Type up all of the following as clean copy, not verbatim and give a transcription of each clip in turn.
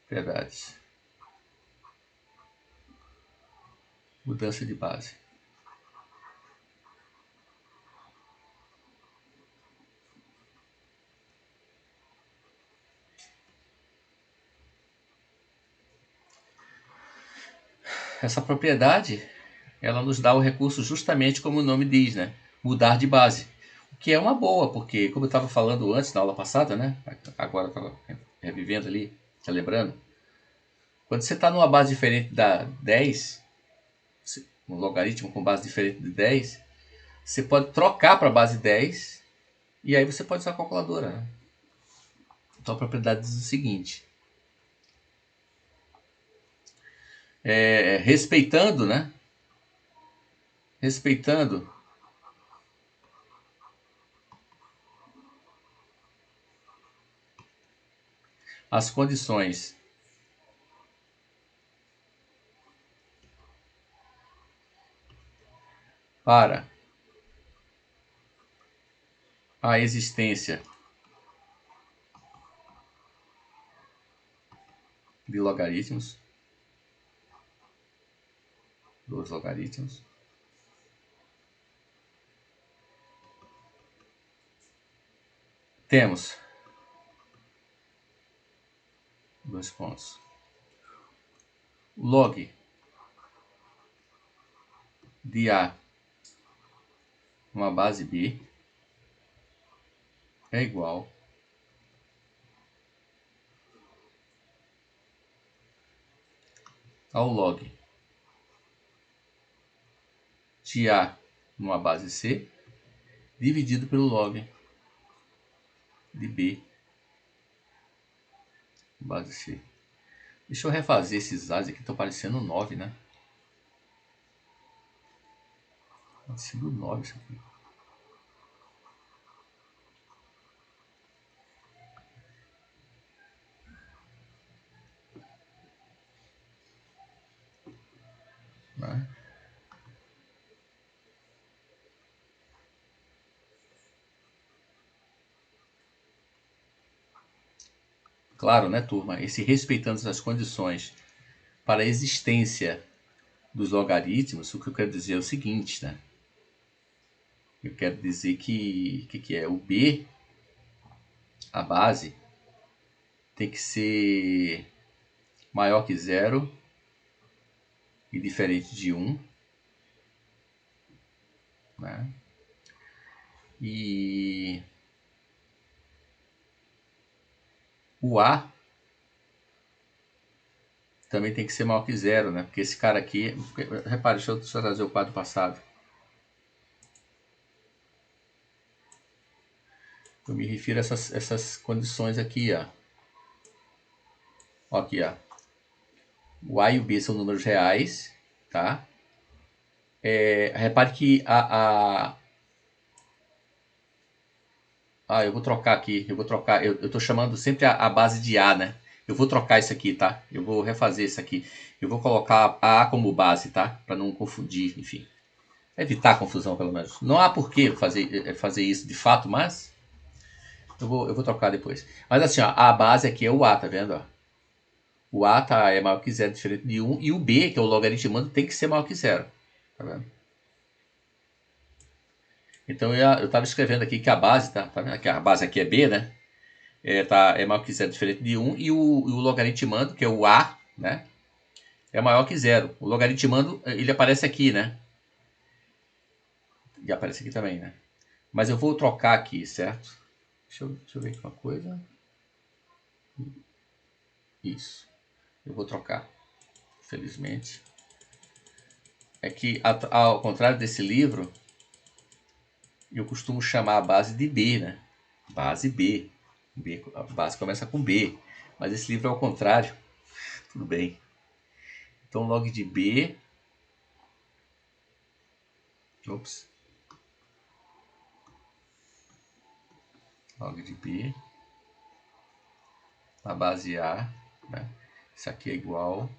propriedades. Mudança de base. Essa propriedade, ela nos dá o recurso justamente como o nome diz, né? Mudar de base. O que é uma boa, porque como eu estava falando antes na aula passada, né? Agora eu estava revivendo ali, lembrando. Quando você está numa base diferente da 10, um logaritmo com base diferente de 10, você pode trocar para a base 10 e aí você pode usar a calculadora. Né? Então a propriedade diz o seguinte: respeitando, né? Respeitando as condições para a existência de logaritmos, dos logaritmos, temos dois pontos. Log de A uma base B é igual ao log de A numa base C dividido pelo log de B base C. Deixa eu refazer esses A's aqui, estão parecendo 9, né? Parecendo 9 isso aqui. Né? Claro, né, turma? Esse respeitando as condições para a existência dos logaritmos, o que eu quero dizer é o seguinte, né? Eu quero dizer que é o B, a base, tem que ser maior que zero e diferente de 1. Né? E o A também tem que ser maior que zero, né? Porque esse cara aqui... Repare, deixa eu trazer o quadro passado. Eu me refiro a essas condições aqui, ó. Aqui, ó. O A e o B são números reais, tá? Repare que eu vou trocar aqui. Eu vou trocar. Eu tô chamando sempre a base de A, né? Eu vou trocar isso aqui, tá? Eu vou refazer isso aqui. Eu vou colocar a como base, tá? Para não confundir, enfim. Evitar a confusão, pelo menos. Não há por que fazer isso de fato, mas eu vou trocar depois. Mas assim, ó, a base aqui é o A, tá vendo? Ó? O A é maior que zero, diferente de 1. E o B, que é o logaritmando, tem que ser maior que zero. Tá vendo? Então eu estava escrevendo aqui que a base, tá vendo? Que a base aqui é B, né? É maior que zero, diferente de 1. E o logaritmando, que é o A, né? É maior que zero. O logaritmando, ele aparece aqui, né? E aparece aqui também, né? Mas eu vou trocar aqui, certo? Deixa eu ver aqui uma coisa. Isso. Eu vou trocar. Felizmente. É que, ao contrário desse livro, eu costumo chamar a base de B, né? Base B. A base começa com B. Mas esse livro é ao contrário. Tudo bem. Então, log de B. Ops. Log de B. A base A. Né? Isso aqui é igual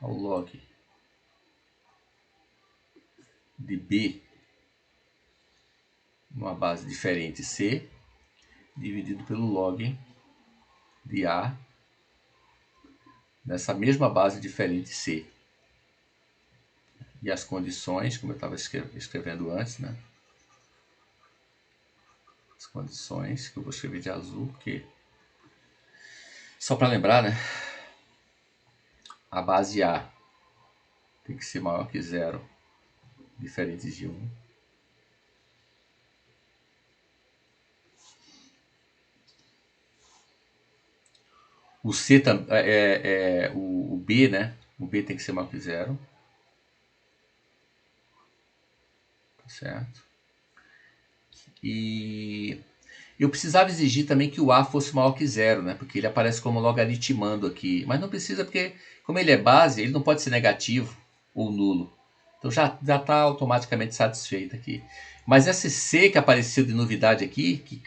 ao log de B numa base diferente C, dividido pelo log de A nessa mesma base diferente C. E as condições, como eu estava escrevendo antes, né? As condições que eu vou escrever de azul, porque só para lembrar, né? A base A tem que ser maior que 0, diferente de 1. O C o B, né? O B tem que ser maior que 0. Tá certo? E eu precisava exigir também que o A fosse maior que 0, né? Porque ele aparece como logaritmando aqui. Mas não precisa, porque como ele é base, ele não pode ser negativo ou nulo. Então já está automaticamente satisfeito aqui. Mas esse C que apareceu de novidade aqui, que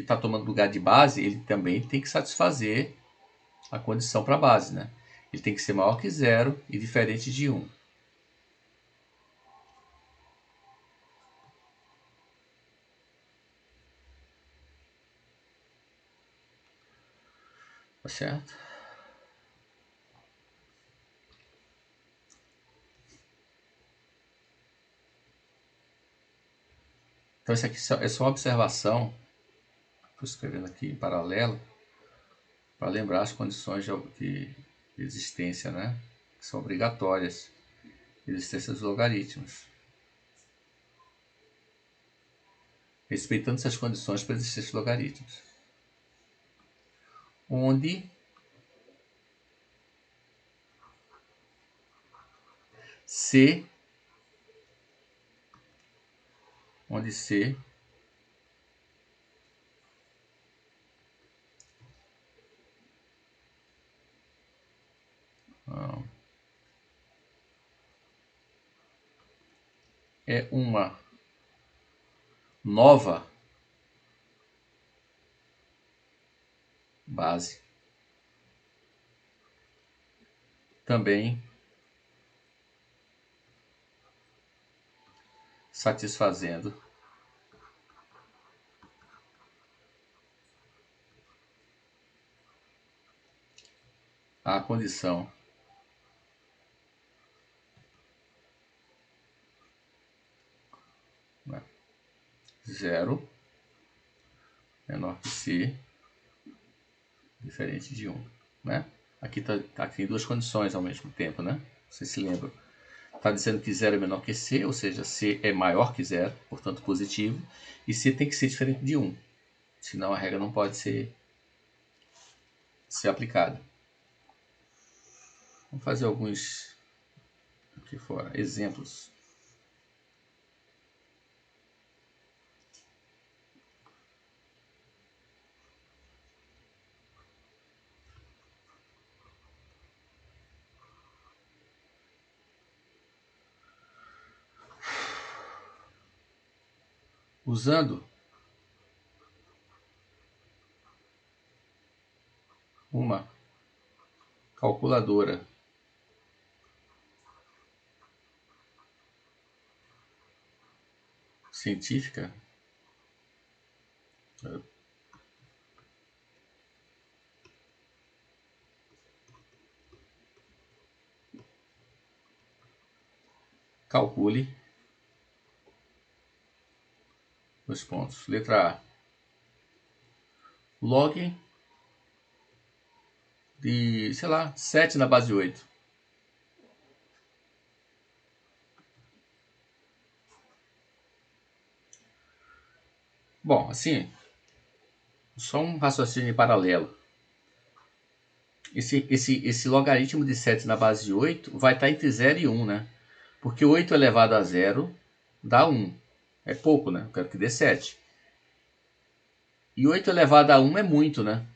está tomando lugar de base, ele também tem que satisfazer a condição para a base, né? Ele tem que ser maior que 0 e diferente de 1. Tá certo? Então isso aqui é só uma observação. Estou escrevendo aqui em paralelo para lembrar as condições de existência, né? Que são obrigatórias. Existência dos logaritmos. Respeitando essas condições para existência dos logaritmos. Onde C é uma nova base, também satisfazendo a condição né, 0 menor que C, diferente de 1. Né? Aqui tem duas condições ao mesmo tempo, né? Vocês se lembram? Está dizendo que 0 é menor que C, ou seja, C é maior que 0, portanto positivo, e C tem que ser diferente de 1, senão a regra não pode ser aplicada. Vamos fazer alguns aqui fora, exemplos. Usando uma calculadora científica, calcule os pontos. Letra A. Log de, sei lá, 7 na base 8. Bom, assim, só um raciocínio paralelo. Esse logaritmo de 7 na base 8 vai estar entre 0 e 1, né? Porque 8 elevado a 0 dá 1. É pouco, né? Eu quero que dê 7. E 8 elevado a 1 é muito, né?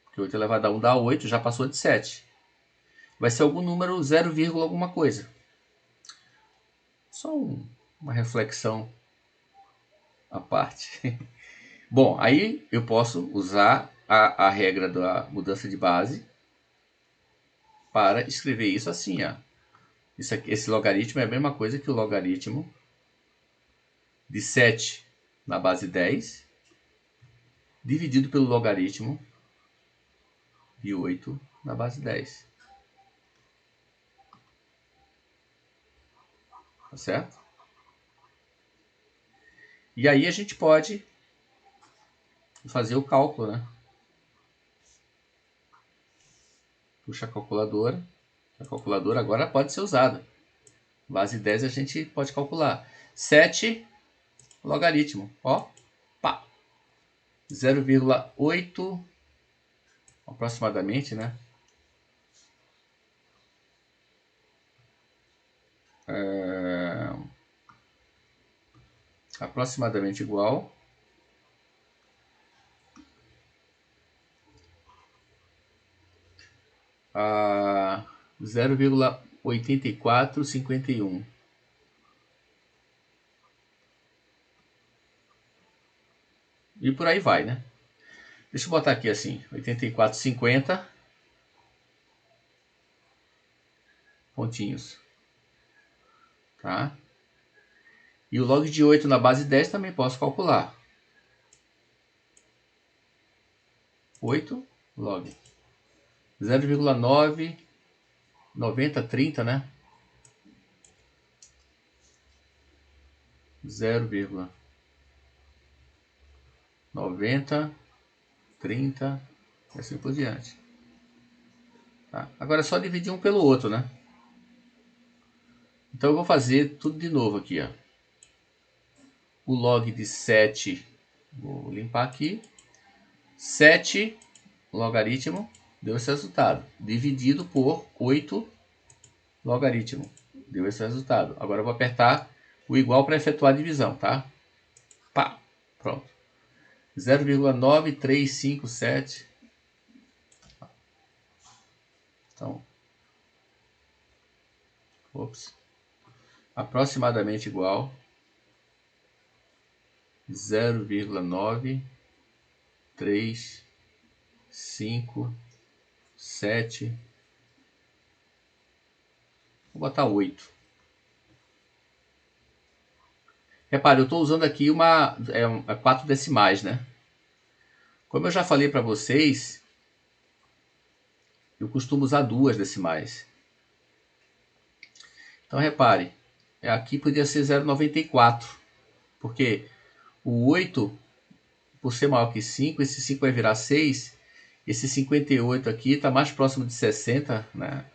Porque 8 elevado a 1 dá 8, já passou de 7. Vai ser algum número 0, alguma coisa. Só uma reflexão à parte. Bom, aí eu posso usar a regra da mudança de base para escrever isso assim. Ó. Esse logaritmo é a mesma coisa que o logaritmo de 7 na base 10, dividido pelo logaritmo de 8 na base 10. Tá certo? E aí a gente pode fazer o cálculo, né? Puxa a calculadora. A calculadora agora pode ser usada. Base 10 a gente pode calcular. 7 logaritmo. Ó, pá. 0,8 aproximadamente, né? Aproximadamente igual a 0,8451. E por aí vai, né? Deixa eu botar aqui assim, 84,50 pontinhos. Tá? E o log de 8 na base 10 também posso calcular. 8 log 0,99030, né? 0,9030 e assim por diante. Tá? Agora é só dividir um pelo outro, né? Então eu vou fazer tudo de novo aqui, ó. O log de 7, vou limpar aqui. 7 logaritmo deu esse resultado, dividido por 8 logaritmo, deu esse resultado. Agora eu vou apertar o igual para efetuar a divisão, tá? Pá, pronto. 0,9357. Então, ops, aproximadamente igual 0,9357. Vou botar 8. Repare, eu estou usando aqui 4 decimais, né? Como eu já falei para vocês, eu costumo usar 2 decimais. Então repare, aqui podia ser 0,94, porque o 8, por ser maior que 5, esse 5 vai virar 6, esse 58 aqui está mais próximo de 60, né?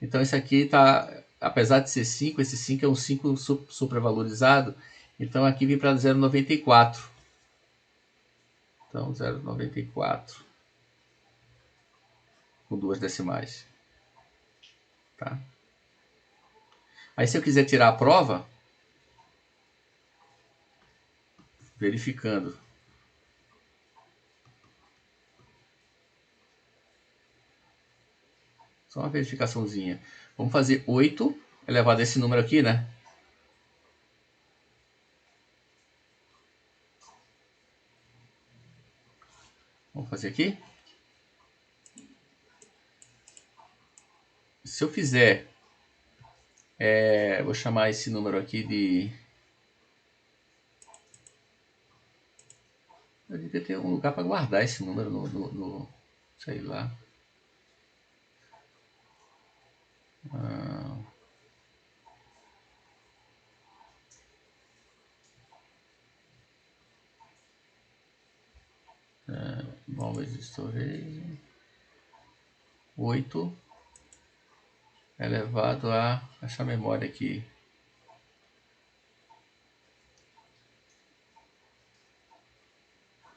Então esse aqui está, apesar de ser 5, esse 5 é um 5 supravalorizado, então aqui vem para 0,94. Então 0,94 com 2 decimais. Tá? Aí se eu quiser tirar a prova, verificando. Só uma verificaçãozinha. Vamos fazer 8 elevado a esse número aqui, né? Vamos fazer aqui. Se eu fizer, vou chamar esse número aqui de... Eu devia ter um lugar para guardar esse número no sei lá. Bombas de storage. 8 elevado a essa memória aqui.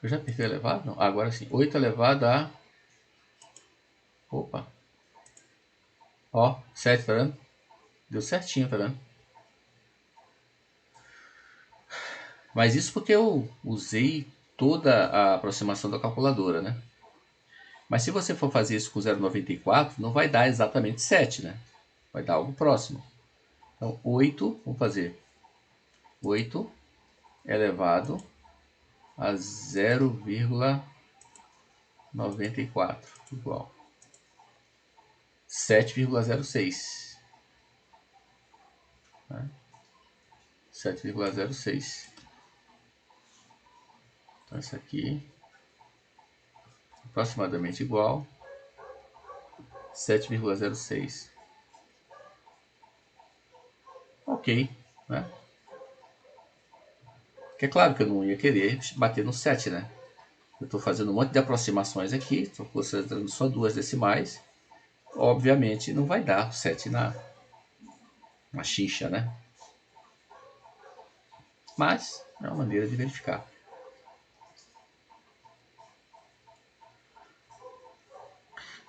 Eu já apertei elevado? Não. Agora sim. 8 elevado a... Opa. Ó, 7, tá vendo? Deu certinho, tá vendo? Mas isso porque eu usei toda a aproximação da calculadora, né? Mas se você for fazer isso com 0,94, não vai dar exatamente 7, né? Vai dar algo próximo. Então, 8, vamos fazer 8 elevado a 0,94 igual 7,06. Né? 7,06. Então isso aqui aproximadamente igual 7,06. Ok, né? Porque é claro que eu não ia querer bater no 7, né? Eu estou fazendo um monte de aproximações aqui, estou considerando só duas decimais. Obviamente não vai dar 7 na xixa, né? Mas é uma maneira de verificar.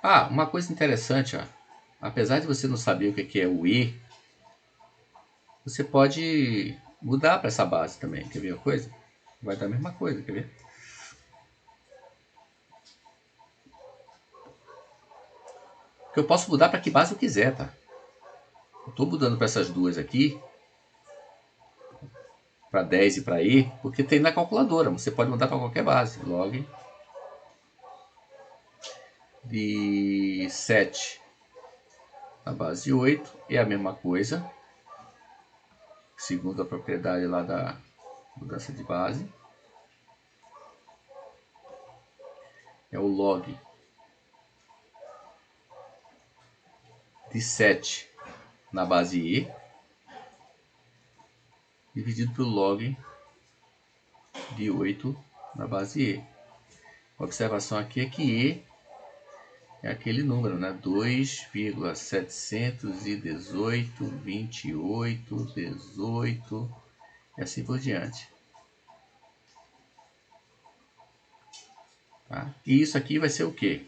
Ah, uma coisa interessante, ó. Apesar de você não saber o que é o E, você pode mudar para essa base também. Quer ver uma coisa? Vai dar a mesma coisa, quer ver? Que eu posso mudar para que base eu quiser, tá? Eu estou mudando para essas duas aqui, para 10 e para I, porque tem na calculadora. Você pode mudar para qualquer base. Log de 7 na base 8 é a mesma coisa, segundo a propriedade lá da mudança de base. É o log de 7 na base E dividido pelo log de 8 na base E. A observação aqui é que E é aquele número, né? 2,718, 28, 18 e assim por diante. Tá? E isso aqui vai ser o quê?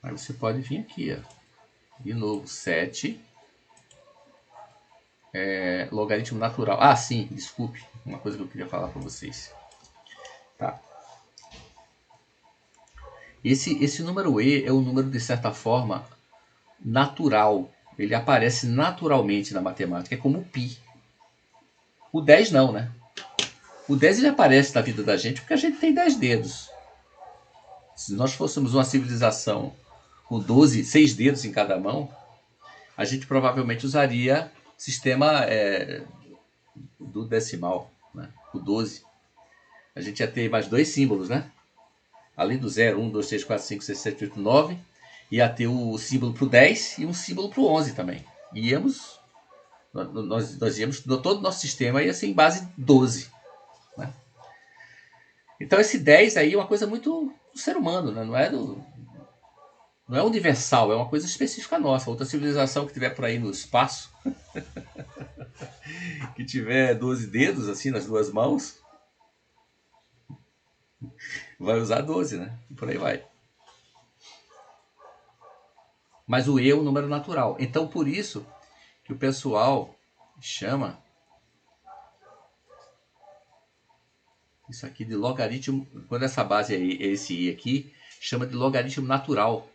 Aí você pode vir aqui, ó. De novo, 7. Logaritmo natural. Ah, sim, desculpe. Uma coisa que eu queria falar para vocês. Tá. Esse número E é um número, de certa forma, natural. Ele aparece naturalmente na matemática. É como o π. O 10 não, né? O 10 ele aparece na vida da gente porque a gente tem 10 dedos. Se nós fôssemos uma civilização com 12, 6 dedos em cada mão, a gente provavelmente usaria sistema do decimal, né? O 12. A gente ia ter mais dois símbolos, né? Além do 0, 1, 2, 3, 4, 5, 6, 7, 8, 9, ia ter o símbolo para o 10 e um símbolo para o 11 também. Nós íamos, todo o nosso sistema ia ser em base 12. Né? Então esse 10 aí é uma coisa muito do ser humano, né? Não é universal, é uma coisa específica nossa. Outra civilização que tiver por aí no espaço, que tiver 12 dedos assim nas duas mãos, vai usar 12, né? E por aí vai. Mas o E é um número natural. Então por isso que o pessoal chama isso aqui de logaritmo, quando essa base é esse I aqui, chama de logaritmo natural.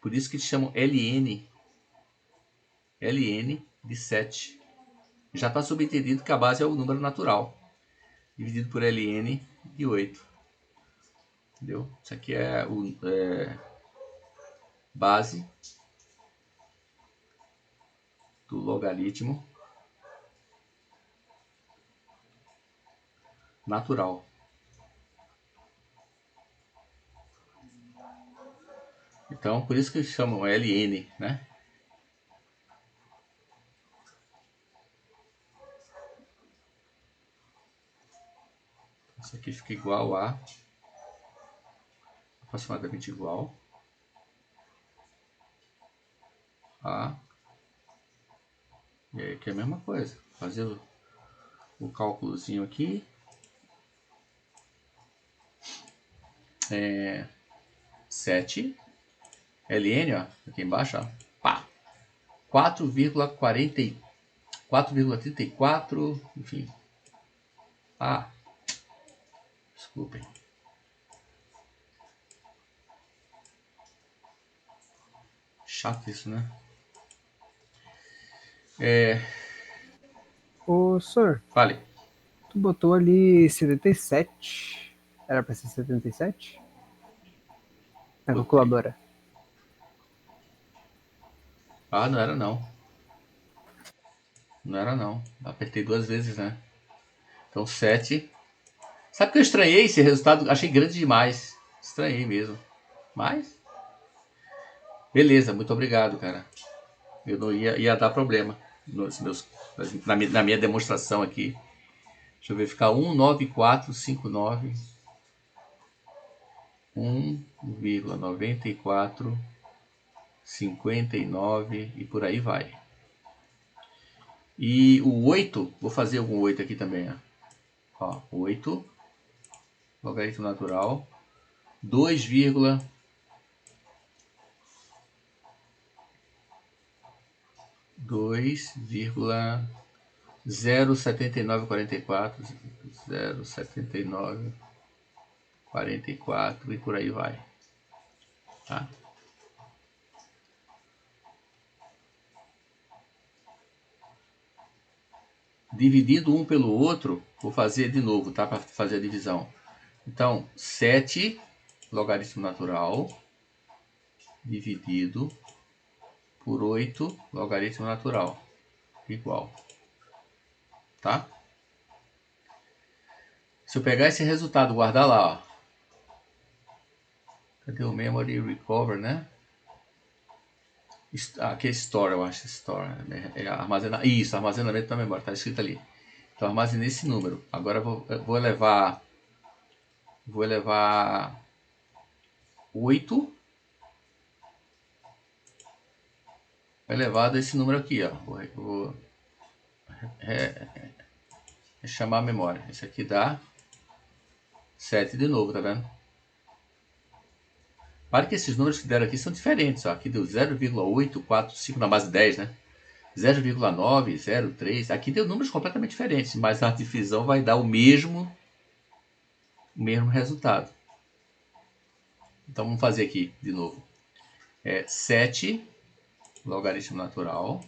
Por isso que eles chamam ln de 7. Já está subentendido que a base é o número natural, dividido por ln de 8. Entendeu? Isso aqui é base do logaritmo natural. Então, por isso que eles chamam ln, né? Isso aqui fica igual a aproximadamente igual a e aí aqui é a mesma coisa. Fazer o cálculozinho aqui. 7 ln, ó, aqui embaixo, ó, pá, 4,34, enfim. Ah, desculpem. Chato isso, né? Ô, senhor, Fale. tu botou ali 77. Era pra ser 77? Na Botei. calculadora. Ah, não era não. Não era não. Apertei 2 vezes, né? Então 7. Sabe que eu estranhei esse resultado? Achei grande demais. Estranhei mesmo. Mas, beleza, muito obrigado, cara. Eu não ia dar problema na minha demonstração aqui. Deixa eu ver, ficar 19459 1,9459 e por aí vai. E o 8, vou fazer algum 8 aqui também, ó. 8, logaritmo natural, 2,07944, 07944 e por aí vai, tá? Dividindo um pelo outro, vou fazer de novo, tá? Para fazer a divisão. Então, 7 logaritmo natural dividido por 8 logaritmo natural igual, tá? Se eu pegar esse resultado, guardar lá, ó. Cadê o memory recover, né? Aqui é store, eu acho, store. Isso, armazenamento da memória, tá escrito ali. Então armazenei esse número. Agora eu vou elevar 8 elevado a esse número aqui, ó. Vou chamar a memória. Esse aqui dá 7 de novo, tá vendo? Para que esses números que deram aqui são diferentes, ó. Aqui deu 0,845 na base 10, né? 0,903. Aqui deu números completamente diferentes, mas a divisão vai dar o mesmo resultado. Então vamos fazer aqui de novo. 7 logaritmo natural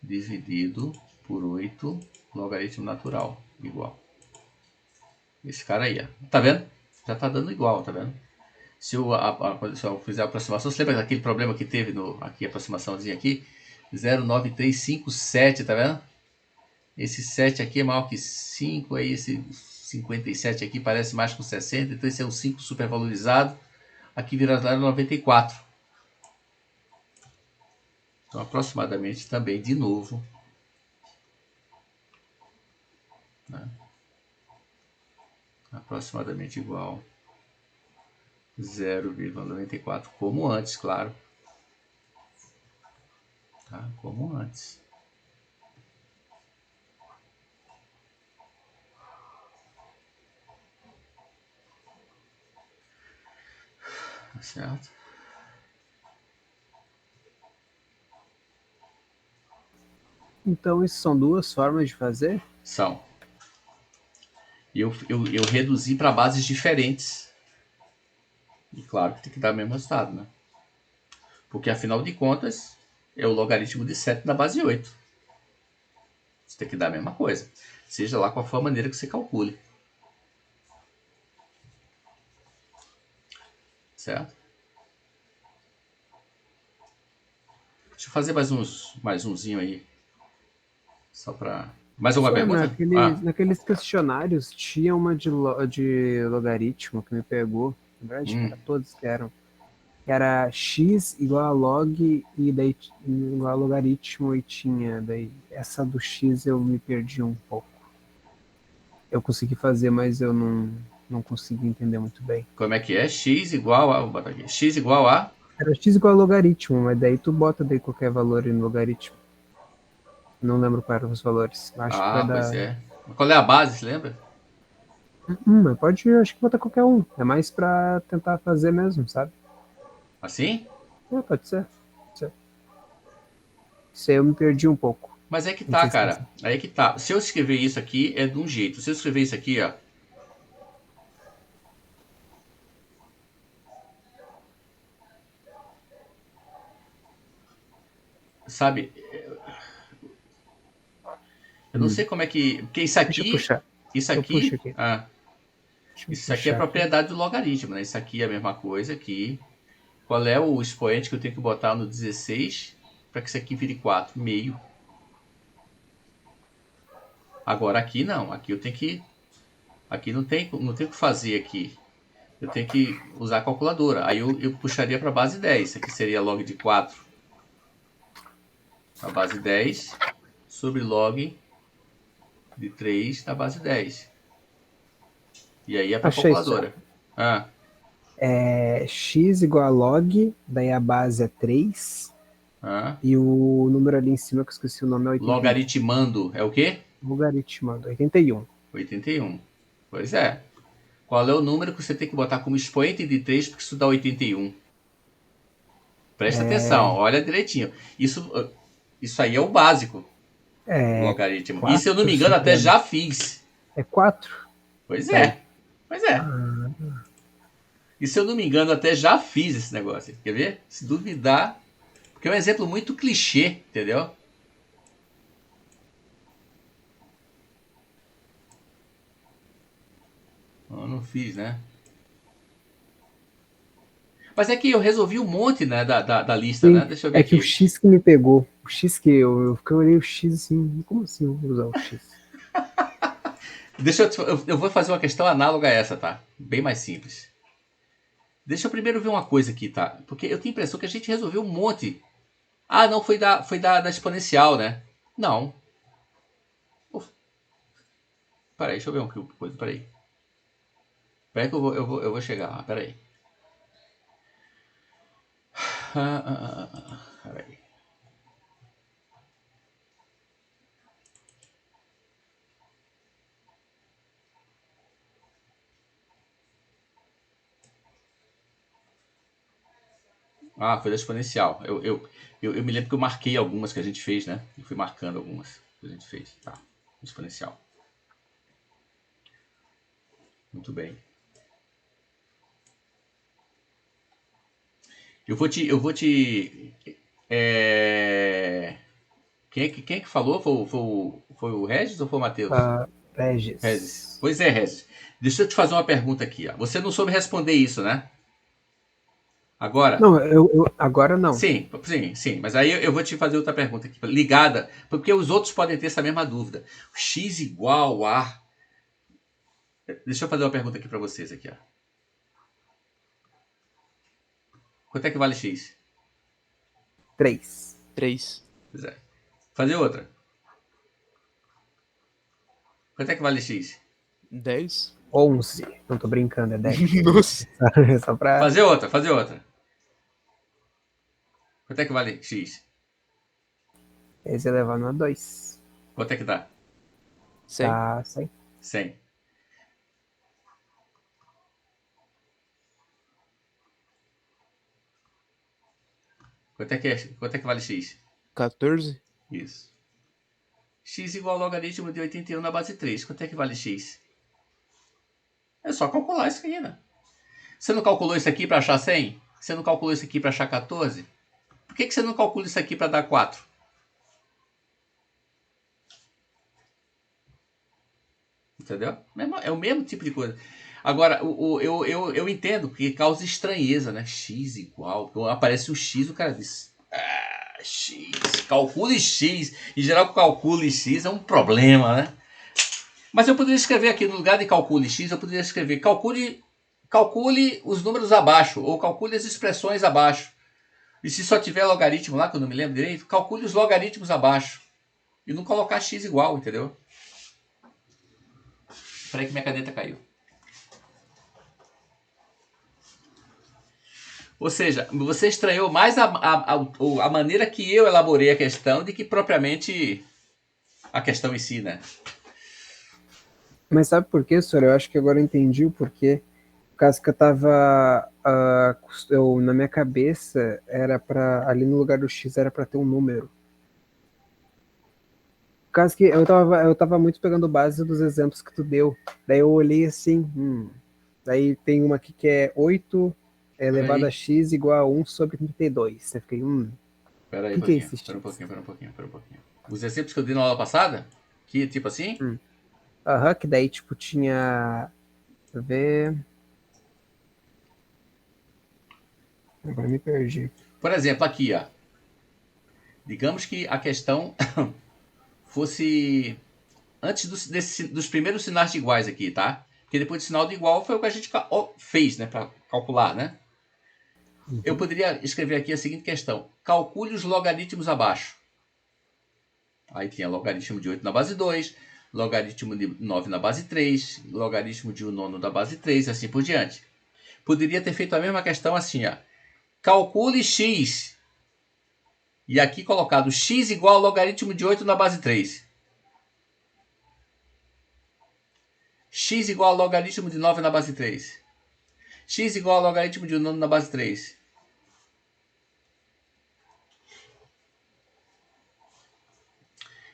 dividido por 8 logaritmo natural igual. Esse cara aí, ó. Tá vendo? Já tá dando igual, tá vendo? Se eu fizer a aproximação, você lembra daquele problema que teve aqui, a aproximaçãozinha aqui? 0,9357, tá vendo? Esse 7 aqui é maior que 5, aí esse 57 aqui parece mais com 60, então esse é um 5 supervalorizado. Aqui vira 0,94. Então, aproximadamente também, de novo, né? Aproximadamente igual 0,94, como antes, claro. Tá? Como antes. Tá certo? Então, isso são duas formas de fazer? São. Eu reduzi para bases diferentes. E claro que tem que dar o mesmo resultado, né? Porque afinal de contas, é o logaritmo de 7 na base 8. Você tem que dar a mesma coisa. Seja lá qual for a maneira que você calcule. Certo? Deixa eu fazer mais umzinho aí. Só para... Mais alguma Professor, pergunta? naqueles questionários tinha uma de logaritmo que me pegou. Na verdade, era todos que eram. Era x igual a log e daí igual a logaritmo e tinha. Daí essa do x eu me perdi um pouco. Eu consegui fazer, mas eu não consegui entender muito bem. Como é que é? X igual a... Vou botar aqui. X igual a... Era x igual a logaritmo, mas daí tu bota daí qualquer valor no logaritmo. Não lembro quais eram os valores. Acho que vai Pois dar. é. Qual é a base, você lembra? Mas pode, acho que botar qualquer um. É mais pra tentar fazer mesmo, sabe? Assim? Pode ser. Pode ser. Isso aí eu me perdi um pouco. Mas é que Não tá, sei se você... cara. Aí que tá. Se eu escrever isso aqui, é de um jeito. Se eu escrever isso aqui, ó. Sabe? Eu não sei como é que... Porque isso Deixa eu aqui... puxar. Isso Eu puxo aqui... aqui. Deixa eu isso aqui é puxar aqui. propriedade do logaritmo, né? Isso aqui é a mesma coisa aqui. Qual é o expoente que eu tenho que botar no 16 para que isso aqui vire 4? Meio. Agora aqui não, aqui eu tenho que. Aqui não tem o que fazer aqui. Eu tenho que usar a calculadora. Aí eu puxaria para a base 10. Aqui seria log de 4 na base 10 sobre log de 3 na base 10. E aí é para a Achei isso. calculadora. Ah, É x igual a log, daí a base é 3, ah. e o número ali em cima, que eu esqueci o nome, é 81. Logaritmando é o quê? Logaritmando, 81. 81. Pois é. Qual é o número que você tem que botar como expoente de 3 porque isso dá 81? Presta atenção, olha direitinho. Isso aí é o básico do É logaritmo. E se eu não 4 me engano, até sobre. já fiz. É 4? Pois Peraí. é. Pois é. E se eu não me engano, até já fiz esse negócio. Quer ver? Se duvidar. Porque é um exemplo muito clichê, entendeu? Eu não fiz, né? Mas é que eu resolvi um monte, né, da lista, Sim, né? Deixa eu ver é que o aqui. X que me pegou. O X que eu olhei o X assim, como assim eu vou usar o X? Eu vou fazer uma questão análoga a essa, tá? Bem mais simples. Deixa eu primeiro ver uma coisa aqui, tá? Porque eu tenho a impressão que a gente resolveu um monte. Ah, não, foi da exponencial, né? Não. Uf, peraí, deixa eu ver uma coisa, peraí. Peraí que eu vou chegar lá, peraí. Peraí. Ah, foi da exponencial. Eu me lembro que eu marquei algumas que a gente fez, né? Eu fui marcando algumas que a gente fez. Tá, exponencial. Muito bem. Eu vou te. é, Quem é que falou? Foi o Regis ou foi o Matheus? Regis. Regis. Pois é, Regis. Deixa eu te fazer uma pergunta aqui. Ó. Você não soube responder isso, né? Agora, Não, agora não. sim, sim, sim. Mas aí eu vou te fazer outra pergunta aqui, ligada, porque os outros podem ter essa mesma dúvida. X igual a. Deixa eu fazer uma pergunta aqui para vocês aqui, ó. Quanto é que vale X? 3. 3. Pois é. Fazer outra. Quanto é que vale X? 10. 11. Não tô brincando, é 10. Nossa. Só pra. Fazer outra, fazer outra. Quanto é que vale X? Esse elevado a 2. Quanto é que dá? 100. Tá 100. 100. Quanto é que vale X? 14. Isso. X igual ao logaritmo de 81 na base 3. Quanto é que vale X? É só calcular isso aqui, né? Você não calculou isso aqui para achar 100? Você não calculou isso aqui para achar 14? Por que você não calcula isso aqui para dar 4? Entendeu? É o mesmo tipo de coisa. Agora, eu entendo que causa estranheza, né? X igual. Aparece o X, o cara diz. X. Calcule X. Em geral, calcule X é um problema, né? Mas eu poderia escrever aqui, no lugar de calcule X, eu poderia escrever calcule os números abaixo, ou calcule as expressões abaixo. E se só tiver logaritmo lá, que eu não me lembro direito, calcule os logaritmos abaixo. E não colocar X igual, entendeu? Peraí que minha caneta caiu. Ou seja, você estranhou mais a maneira que eu elaborei a questão do que propriamente a questão em si, né? Mas sabe por quê, senhor? Eu acho que agora eu entendi o porquê. Por causa que eu tava. Na minha cabeça, era pra. Ali no lugar do X era pra ter um número. Por causa que eu tava muito pegando base dos exemplos que tu deu. Daí eu olhei assim. Daí tem uma aqui que é 8 elevado a Peraí, x igual a 1 sobre 32. Eu fiquei, o peraí um que é pouquinho, esse pera um x? pouquinho, pera um pouquinho, pera um pouquinho. Os exemplos que eu dei na aula passada, que tipo assim, Aham, que daí tipo tinha. Deixa eu ver. Agora me perdi. por exemplo, aqui, ó. Digamos que a questão fosse antes dos primeiros sinais de iguais aqui, tá? Porque depois do sinal de igual foi o que a gente fez, né? Para calcular, né? Eu poderia escrever aqui a seguinte questão. Calcule os logaritmos abaixo. Aí tinha logaritmo de 8 na base 2, logaritmo de 9 na base 3, logaritmo de 1 nono da base 3, assim por diante. Poderia ter feito a mesma questão assim, ó. Calcule x. E aqui colocado x igual ao logaritmo de 8 na base 3. X igual ao logaritmo de 9 na base 3. X igual ao logaritmo de 1 nono na base 3.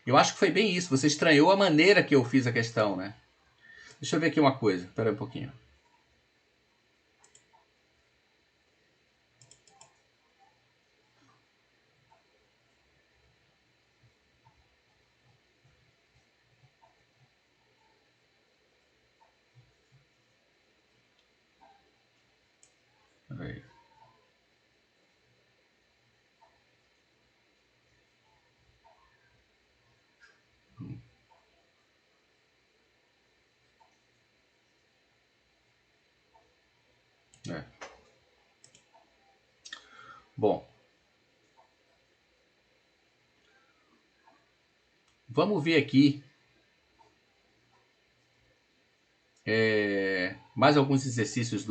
Eu acho que foi bem isso. Você estranhou a maneira que eu fiz a questão, né? Deixa eu ver aqui uma coisa. Espera um pouquinho. Aí. É. Bom. Vamos ver aqui mais alguns exercícios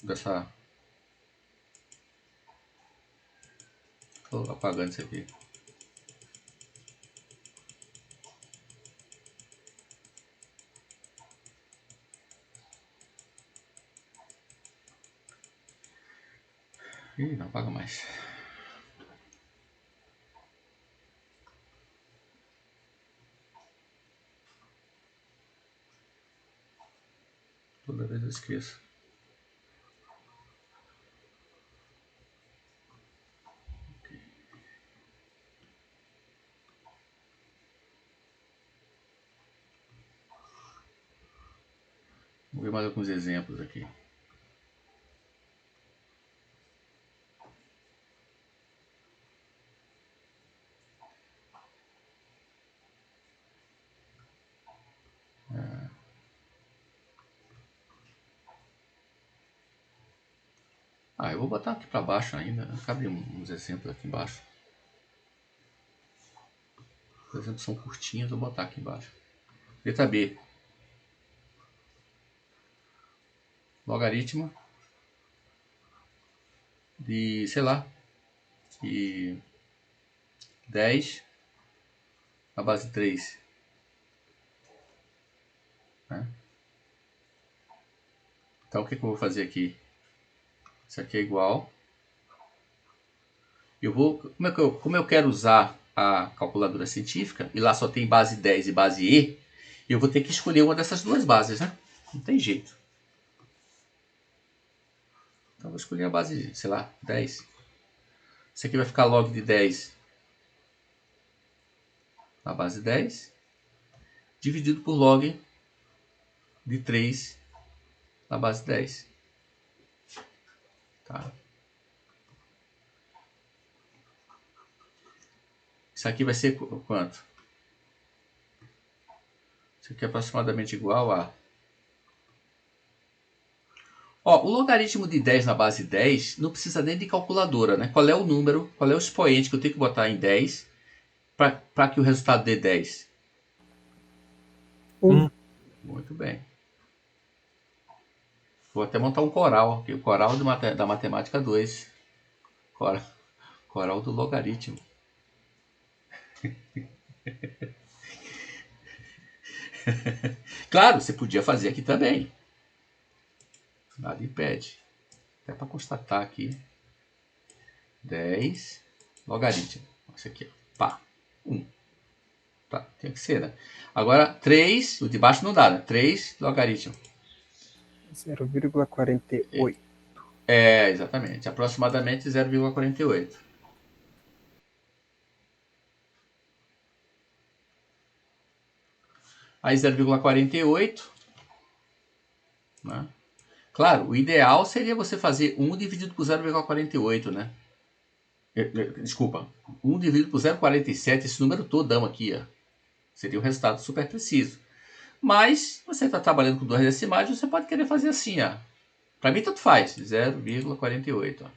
dessa... Estou apagando isso aqui. Ih, não apaga mais. Toda vez eu esqueço. Vou ver mais alguns exemplos aqui. Eu vou botar aqui para baixo ainda. Cabe uns exemplos aqui embaixo. Os exemplos são curtinhos, vou botar aqui embaixo. Letra B. Logaritmo de, sei lá, de 10 na base 3. Né? Então, o que eu vou fazer aqui? Isso aqui é igual. Como eu quero usar a calculadora científica, e lá só tem base 10 e base E, eu vou ter que escolher uma dessas duas bases, né? Não tem jeito. Então, vou escolher a base, sei lá, 10. Isso aqui vai ficar log de 10 na base 10, dividido por log de 3 na base 10. Tá? Isso aqui vai ser quanto? Isso aqui é aproximadamente igual a... o logaritmo de 10 na base 10 não precisa nem de calculadora, né? Qual é o número, qual é o expoente que eu tenho que botar em 10 para que o resultado dê 10? 1. Muito bem. Vou até montar um coral aqui, o coral da matemática 2. Coral do logaritmo. Claro, você podia fazer aqui também. Nada impede. Até para constatar aqui. 10 logaritmo. Isso aqui, pá. 1. Tá, tem que ser, né? Agora, 3, o de baixo não dá, né? 3 logaritmo. 0,48. Exatamente. Aproximadamente 0,48. Aí 0,48. Né? Claro, o ideal seria você fazer 1 dividido por 0,48, né? Desculpa. 1 dividido por 0,47, esse número todão aqui, ó, seria um resultado super preciso. Mas você está trabalhando com 2 decimais, você pode querer fazer assim, ó. Para mim, tanto faz. 0,48. Ó.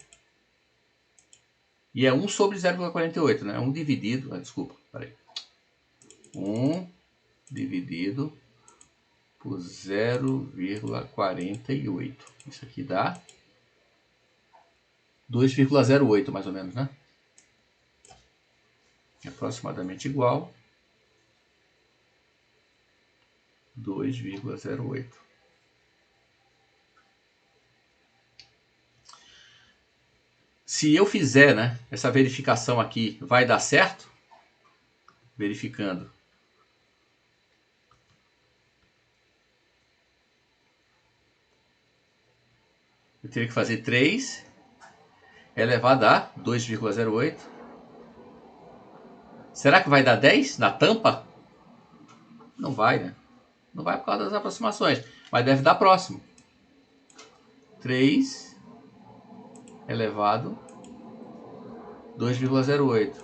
E é 1 sobre 0,48, né? 1 dividido. Desculpa, peraí. 1 dividido por 0,48. Isso aqui dá 2,08, mais ou menos, né? É aproximadamente igual 2,08. Se eu fizer, né, essa verificação aqui, vai dar certo? Verificando. Eu teria que fazer 3 elevado a 2,08. Será que vai dar 10 na tampa? Não vai, né? Não vai por causa das aproximações, mas deve dar próximo. 3 elevado a 2,08.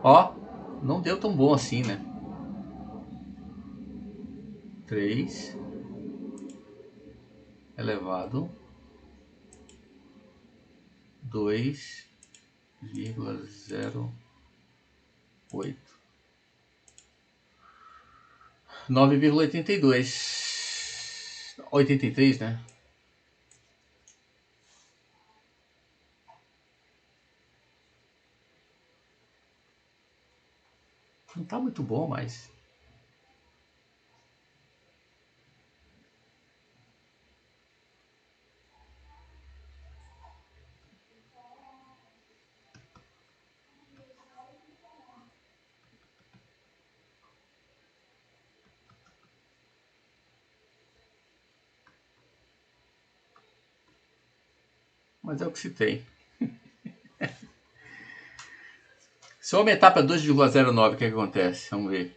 Ó, não deu tão bom assim, né? 3 elevado a 2,08. 9,82. 83, né? Não tá muito bom, mas... mas é o que se tem. Se eu aumentar para 2,09, o que acontece? Vamos ver.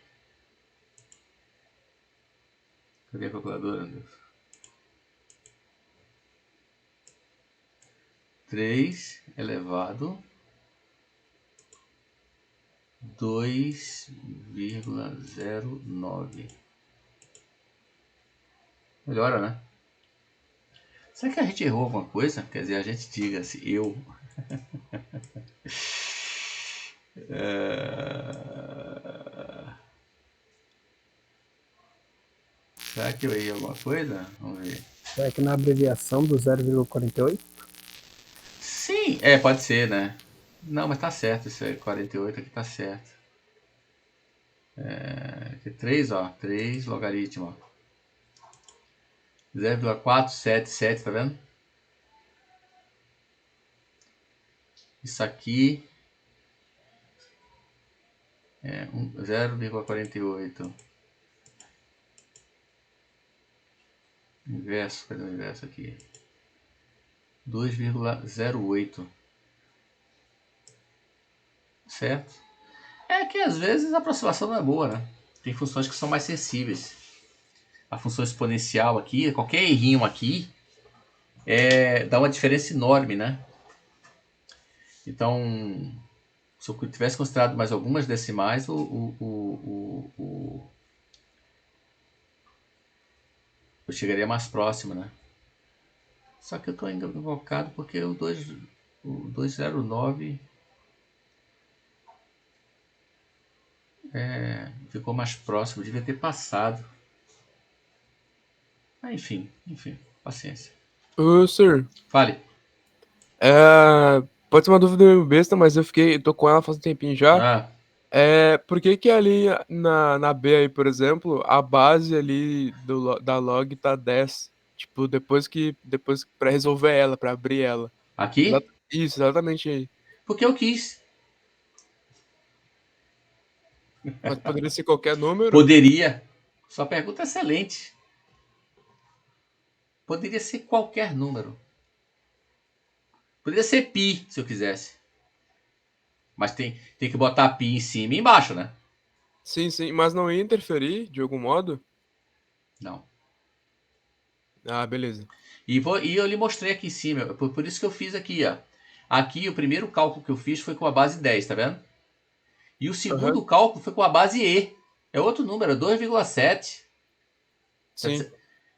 Cadê a calculadora, meu Deus? 3 elevado a 2,09. Melhora, né? Será que a gente errou alguma coisa? Quer dizer, a gente diga se eu... Será que eu errei alguma coisa? Vamos ver. Será que na abreviação do 0,48? Sim, pode ser, né? Não, mas tá certo isso aí. 48 aqui tá certo. Aqui 3, ó. 3 logaritmo, ó. 0,477, tá vendo? Isso aqui é 0,48. Inverso, cadê o inverso aqui? 2,08. Certo? É que às vezes a aproximação não é boa, né? Tem funções que são mais sensíveis. A função exponencial aqui, qualquer errinho aqui, dá uma diferença enorme, né? Então, se eu tivesse considerado mais algumas decimais, eu chegaria mais próximo, né? Só que eu estou invocado porque o 209 ficou mais próximo, devia ter passado. Ah, enfim, paciência. Ô, senhor, Fale. pode ser uma dúvida meio besta, mas tô com ela faz um tempinho já. Ah, Por que que ali na B aí, por exemplo, a base ali da log tá 10? Tipo, depois pra resolver ela, pra abrir ela. aqui? Isso, exatamente aí. Porque eu quis. Mas poderia ser qualquer número? Poderia. Sua pergunta é excelente. Poderia ser qualquer número. Poderia ser pi, se eu quisesse. Mas tem que botar pi em cima e embaixo, né? Sim, sim, mas não ia interferir de algum modo? Não. Ah, beleza. E eu lhe mostrei aqui em cima, por isso que eu fiz aqui, ó. Aqui o primeiro cálculo que eu fiz foi com a base 10, tá vendo? E o Aham. segundo cálculo foi com a base E. É outro número, é 2,7. Sim.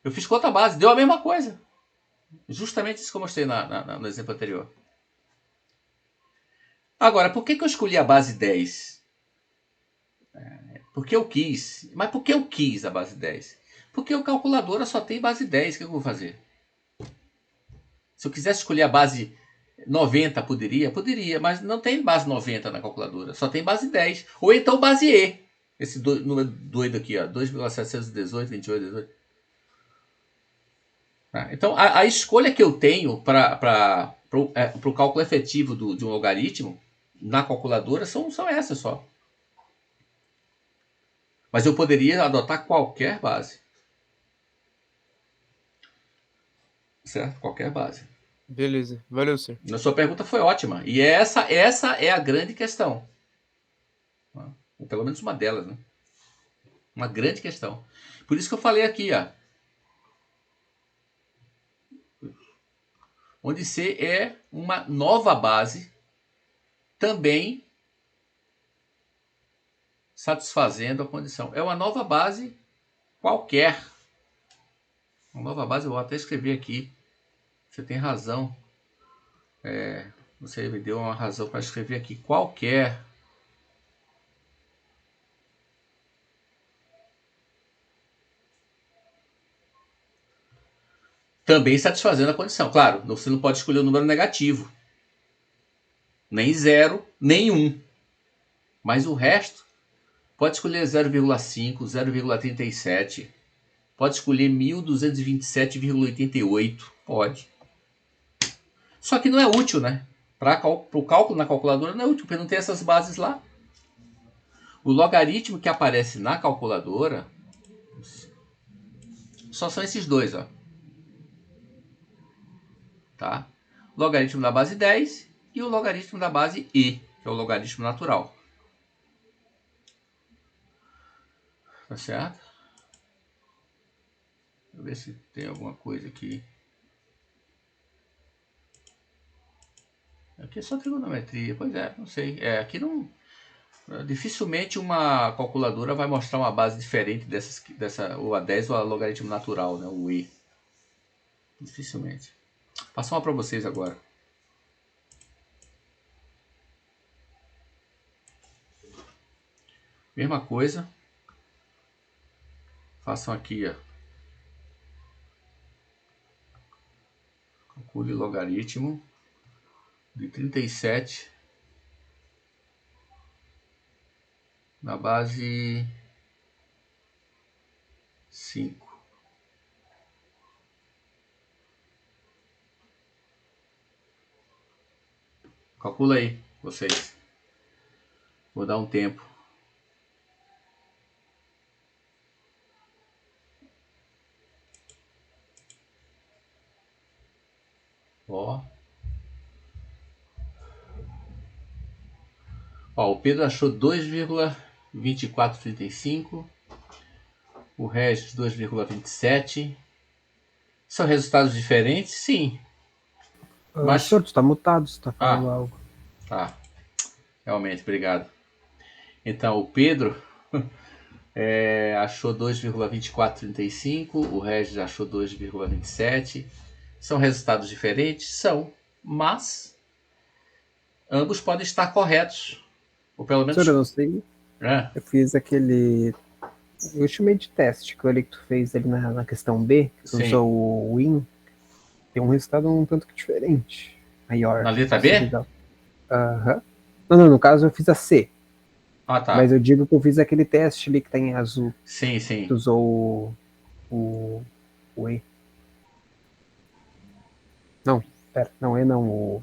Eu fiz com outra base, deu a mesma coisa. Justamente isso que eu mostrei no exemplo anterior. Agora, por que eu escolhi a base 10? Porque eu quis. Mas por que eu quis a base 10? Porque a calculadora só tem base 10. O que eu vou fazer? Se eu quisesse escolher a base 90, poderia? Poderia, mas não tem base 90 na calculadora. Só tem base 10. Ou então base E. Esse número doido aqui, ó. 2,718, 28, 18. Então, a escolha que eu tenho para o cálculo efetivo de um logaritmo na calculadora são essas só. Mas eu poderia adotar qualquer base. Certo? Qualquer base. Beleza. Valeu, senhor. A sua pergunta foi ótima. E essa é a grande questão. Ou pelo menos uma delas, né? Uma grande questão. Por isso que eu falei aqui, ó. Onde C é uma nova base, também satisfazendo a condição. É uma nova base qualquer. Uma nova base, eu vou até escrever aqui. Você tem razão. Você me deu uma razão para escrever aqui. Qualquer. Também satisfazendo a condição. Claro, você não pode escolher o número negativo. Nem 0, nem 1. Mas o resto, pode escolher 0,5, 0,37. Pode escolher 1227,88. Pode. Só que não é útil, né? Para o cálculo na calculadora não é útil, porque não tem essas bases lá. O logaritmo que aparece na calculadora só são esses dois, ó. Tá? O logaritmo da base 10 e o logaritmo da base E, que é o logaritmo natural. Tá certo? Deixa eu ver se tem alguma coisa aqui. Aqui é só trigonometria. Pois é, não sei. Aqui não. Dificilmente uma calculadora vai mostrar uma base diferente dessa, ou a 10 ou a logaritmo natural, né? O E. Dificilmente. Passo uma para vocês agora. Mesma coisa. Façam aqui, ó. Calcule logaritmo de 37 na base 5. Calcula aí, vocês. Vou dar um tempo. Ó. Ó, o Pedro achou 2,2435. O Regis 2,27. São resultados diferentes? Sim. Mas. Senhor, tu está mutado, você está falando Ah, algo. tá. Realmente, obrigado. Então, o Pedro achou 2,2435. O Regis achou 2,27. São resultados diferentes? São. Mas ambos podem estar corretos. Ou pelo menos. Senhor, eu não sei. Eu fiz aquele. Eu chamei de teste, aquele que tu fez ali na questão B, que tu Sim. usou o win, tem um resultado um tanto que diferente. Maior. Na letra B? Aham. Não, no caso eu fiz a C. Ah, tá. Mas eu digo que eu fiz aquele teste ali que tá em azul. Sim, sim. Tu usou o E. Não, pera, não, E não,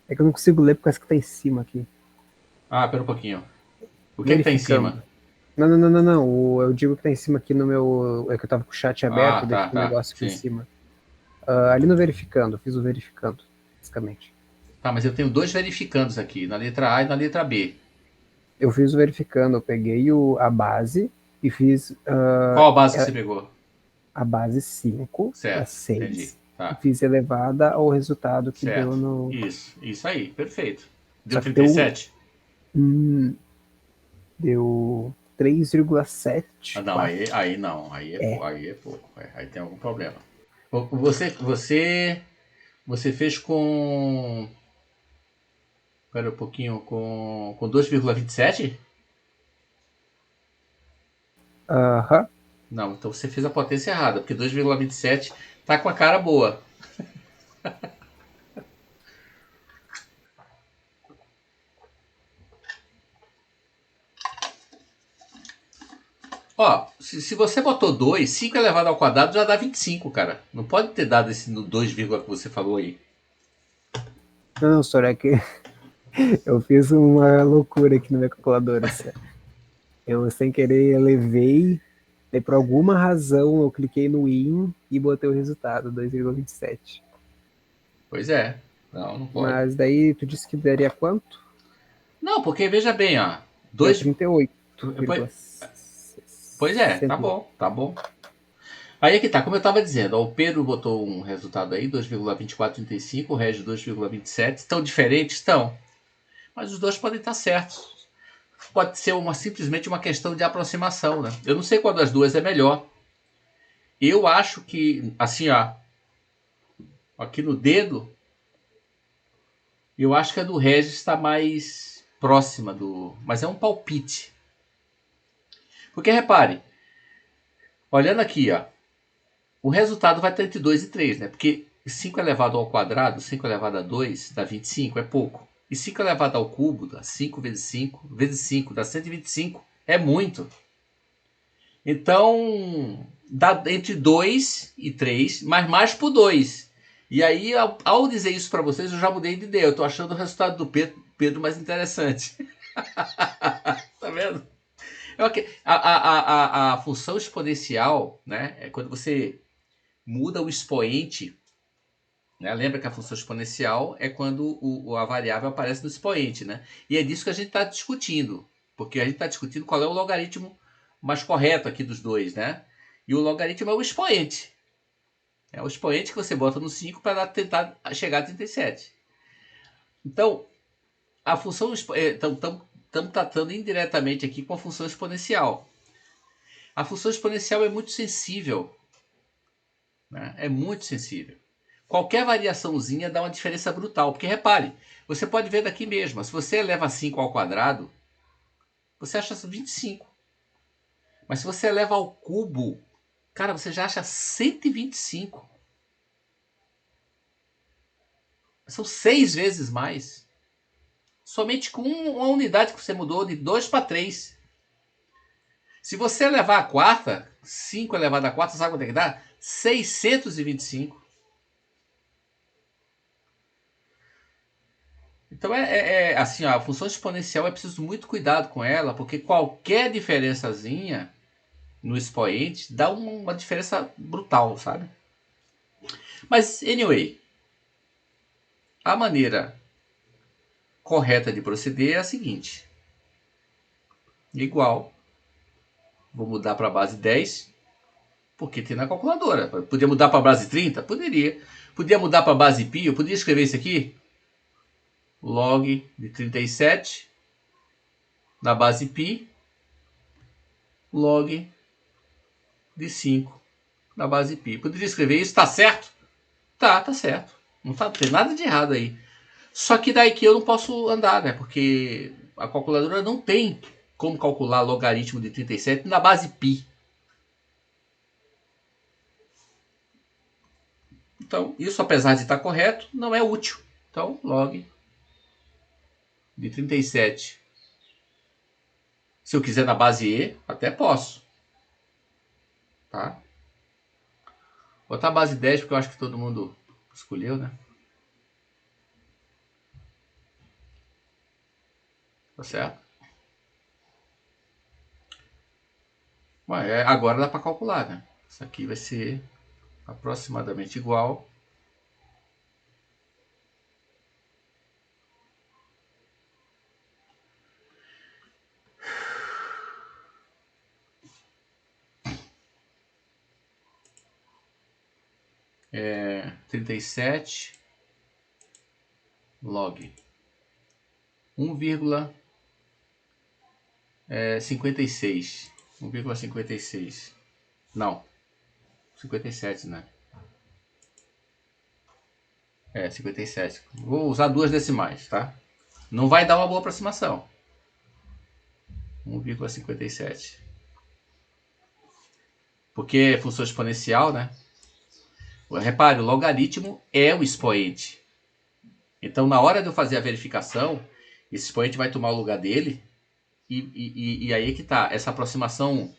É que eu não consigo ler porque parece que tá em cima aqui. Ah, pera um pouquinho. O que tá em cima? Não. Eu digo que tá em cima aqui no meu. É que eu tava com o chat aberto, daí tem um negócio aqui sim. em cima. Ali no verificando, eu fiz o verificando, basicamente. Tá, mas eu tenho dois verificandos aqui, na letra A e na letra B. Eu fiz o verificando, eu peguei a base e fiz. Qual a base que você pegou? a base 5 é Certo, entendi. 6 e Tá, fiz elevada ao resultado que deu certo. no. Isso aí, perfeito. Deu Só que 37? deu 3,7. Não, aí não, aí é pouco, aí tem algum problema. Você fez com, espera um pouquinho, com 2,27? Aham. Não, então você fez a potência errada, porque 2,27 tá com a cara boa. Ó, se você botou 2, 5 elevado ao quadrado já dá 25, cara. Não pode ter dado esse no 2, que você falou aí. Não, senhor, é que eu fiz uma loucura aqui na minha calculadora. Eu, sem querer, elevei, e por alguma razão eu cliquei no IN e botei o resultado, 2,27. Pois é. Não, não pode. Mas daí tu disse que daria quanto? Não, porque veja bem, ó. Deu 2. Pois 38,60. tá bom, tá bom. Aí é que tá, como eu tava dizendo, ó, o Pedro botou um resultado aí, 2,2435, o Regis 2,27. Estão diferentes? Estão. Mas os dois podem estar certos. Pode ser simplesmente uma questão de aproximação, né? Eu não sei qual das duas é melhor. Eu acho que, assim, ó, aqui no dedo, eu acho que a do Regis está mais próxima do. Mas é um palpite. Porque repare, olhando aqui, ó, o resultado vai estar entre 2 e 3, né? Porque 5 elevado ao quadrado, 5 elevado a 2 dá 25, é pouco. E 5 elevado ao cubo, dá 5 vezes 5 dá 125, é muito. Então, dá entre 2 e 3, mas mais por 2. E aí, ao dizer isso para vocês, eu já mudei de ideia. Eu tô achando o resultado do Pedro mais interessante. Tá vendo? Okay. A função exponencial, né, é quando você muda o expoente, né? Lembra que a função exponencial é quando a variável aparece no expoente, né? E é disso que a gente está discutindo, porque a gente está discutindo qual é o logaritmo mais correto aqui dos dois, né? E o logaritmo é o expoente. É o expoente que você bota no 5 para tentar chegar a 37. Então, a função estamos tratando indiretamente aqui com a função exponencial. A função exponencial é muito sensível, né? É muito sensível. Qualquer variaçãozinha dá uma diferença brutal. Porque repare, você pode ver daqui mesmo. Se você eleva 5 ao quadrado, você acha 25. Mas se você eleva ao cubo, cara, você já acha 125. São 6 vezes mais. Somente com uma unidade que você mudou de 2 para 3. Se você elevar a quarta, 5 elevado a quarta, sabe quanto é que dá? 625. Então assim, ó, a função exponencial é preciso muito cuidado com ela, porque qualquer diferençazinha no expoente dá uma diferença brutal, sabe? Mas, anyway, a maneira correta de proceder é a seguinte: igual, vou mudar para a base 10, porque tem na calculadora. Podia mudar para a base 30? Poderia. Podia mudar para a base pi? Eu podia escrever isso aqui? Log de 37 na base pi, log de 5 na base pi. Poderia escrever isso? Tá certo? Tá certo. Não tem nada de errado aí. Só que daí que eu não posso andar, né? Porque a calculadora não tem como calcular logaritmo de 37 na base π. Então, isso apesar de estar correto, não é útil. Então, log de 37. Se eu quiser na base E, até posso. Tá? Vou botar a base 10 porque eu acho que todo mundo escolheu, né? Tá certo? Agora dá para calcular, né? Isso aqui vai ser aproximadamente igual. 37 log 1,56. 1,56. Não. 57, né? 57. Vou usar 2 decimais, tá? Não vai dar uma boa aproximação. 1,57. Porque é função exponencial, né? Repare, o logaritmo é o expoente. Então, na hora de eu fazer a verificação, esse expoente vai tomar o lugar dele. E aí que tá. Essa aproximação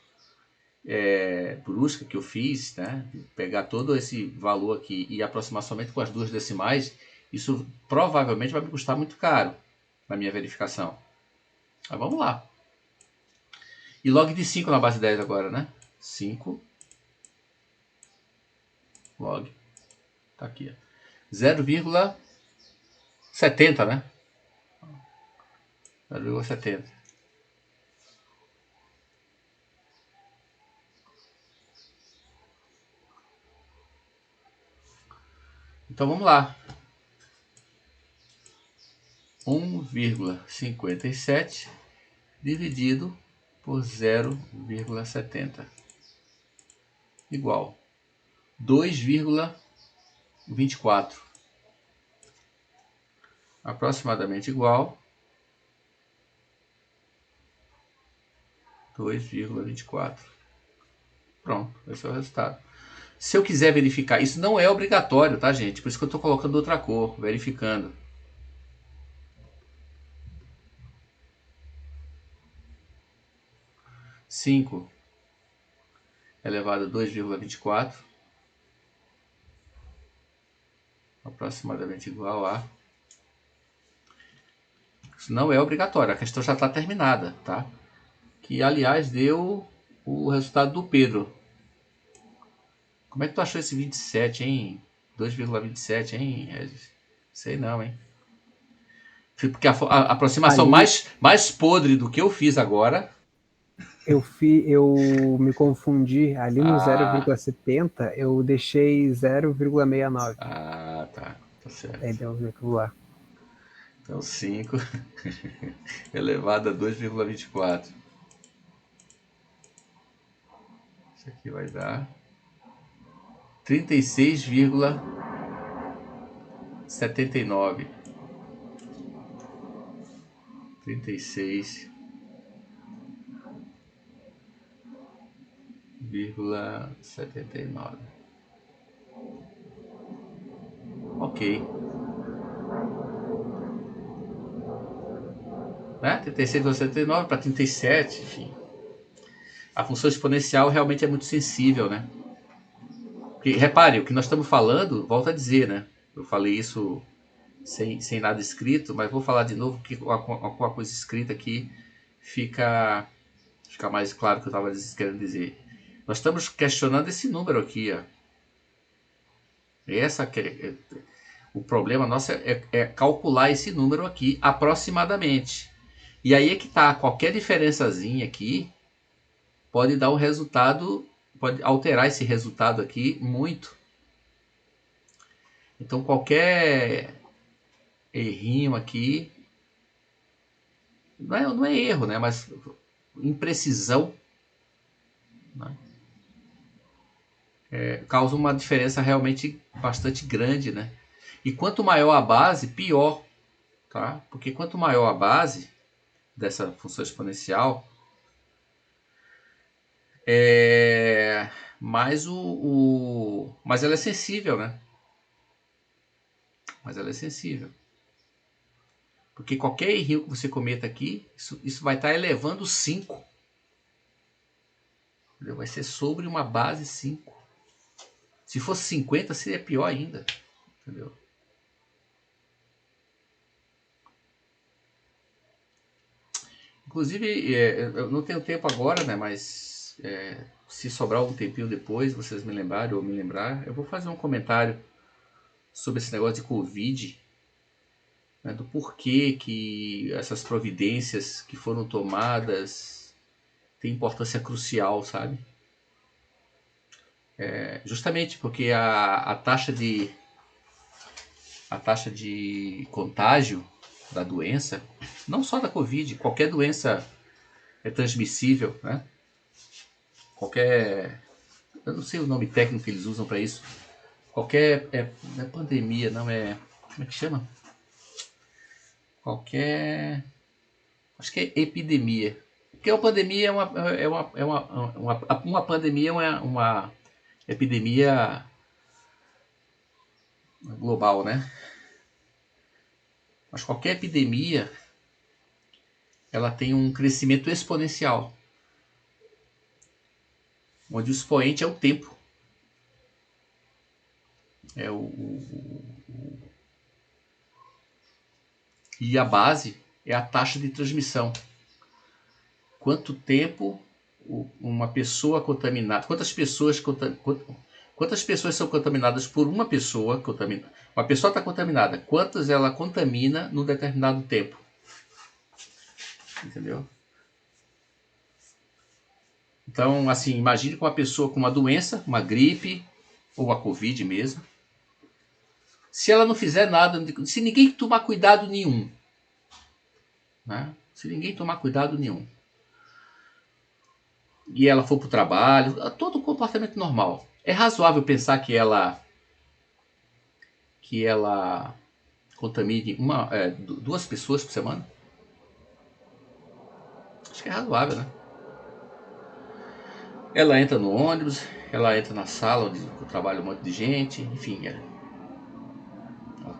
brusca que eu fiz, né? Pegar todo esse valor aqui e aproximar somente com as 2 decimais, isso provavelmente vai me custar muito caro na minha verificação. Mas vamos lá. E log de 5 na base 10 agora, né? 5 log. Tá aqui, ó. 0,70, né? 0,70. Então vamos lá. 1,57 dividido por 0,70 igual 2,24. Aproximadamente igual 2,24. Pronto, esse é o resultado. Se eu quiser verificar, isso não é obrigatório, tá, gente? Por isso que eu estou colocando outra cor, verificando. Cinco elevado a 2,24, aproximadamente igual a... Isso não é obrigatório, a questão já está terminada, tá? Que, aliás, deu o resultado do Pedro. Como é que tu achou esse 27, hein? 2,27, hein, Regis? Sei não, hein? Porque a aproximação Ali- mais podre do que eu fiz agora... Eu me confundi. Ali no Ah, 0,70, eu deixei 0,69. tá. Tá Aí certo. deu um vírgula lá. Então 5 elevado a 2,24. Isso aqui vai dar 36,79. 36,79. Ok. Né? 36,79 para 37, enfim. A função exponencial realmente é muito sensível, né? Porque, repare, o que nós estamos falando, volto a dizer, né? Eu falei isso sem nada escrito, mas vou falar de novo, que com a coisa escrita aqui fica mais claro o que eu estava querendo dizer. Nós estamos questionando esse número aqui, ó. O problema nosso é calcular esse número aqui aproximadamente. E aí é que tá, qualquer diferençazinha aqui pode dar um resultado, pode alterar esse resultado aqui muito. Então qualquer errinho aqui, não é erro, né? Mas imprecisão, né? Causa uma diferença realmente bastante grande, né? E quanto maior a base, pior, tá? Porque quanto maior a base dessa função exponencial, mais mas ela é sensível, né? Mas ela é sensível. Porque qualquer erro que você cometa aqui, isso vai estar elevando 5. Entendeu? Vai ser sobre uma base 5. Se fosse 50, seria pior ainda. Entendeu? Inclusive, eu não tenho tempo agora, né? Mas se sobrar algum tempinho depois, vocês me lembrarem ou me lembrar, eu vou fazer um comentário sobre esse negócio de Covid, né, do porquê que essas providências que foram tomadas têm importância crucial, sabe? Justamente porque a taxa de contágio da doença, não só da Covid, qualquer doença é transmissível, né? Qualquer, eu não sei o nome técnico que eles usam para isso. Qualquer, não é pandemia, não é, como é que chama? Qualquer, acho que é epidemia. Porque uma pandemia uma pandemia é uma epidemia global, né? Mas qualquer epidemia, ela tem um crescimento exponencial, onde o expoente é o tempo. É e a base é a taxa de transmissão. Quanto tempo uma pessoa contaminada, quantas pessoas são contaminadas por uma pessoa contaminada. Uma pessoa está contaminada, quantas ela contamina num determinado tempo. Entendeu? Então, assim, imagine com uma pessoa com uma doença, uma gripe, ou a Covid mesmo. Se ela não fizer nada, se ninguém tomar cuidado nenhum, né? Se ninguém tomar cuidado nenhum, e ela for para o trabalho, todo comportamento normal, é razoável pensar que ela contamine duas pessoas por semana? Acho que é razoável, né? Ela entra no ônibus, ela entra na sala onde trabalha um monte de gente, enfim, ela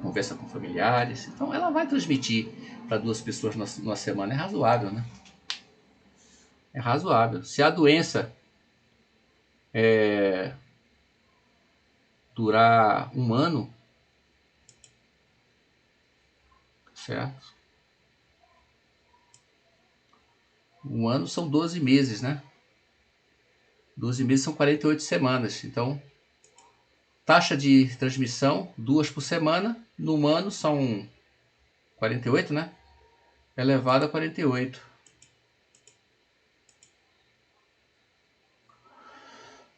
conversa com familiares, então ela vai transmitir para duas pessoas numa semana, é razoável, né? É razoável. Se a doença durar um ano, certo? Um ano são 12 meses, né? 12 meses são 48 semanas. Então, taxa de transmissão, 2 por semana. No ano são 48, né? Elevado a 48.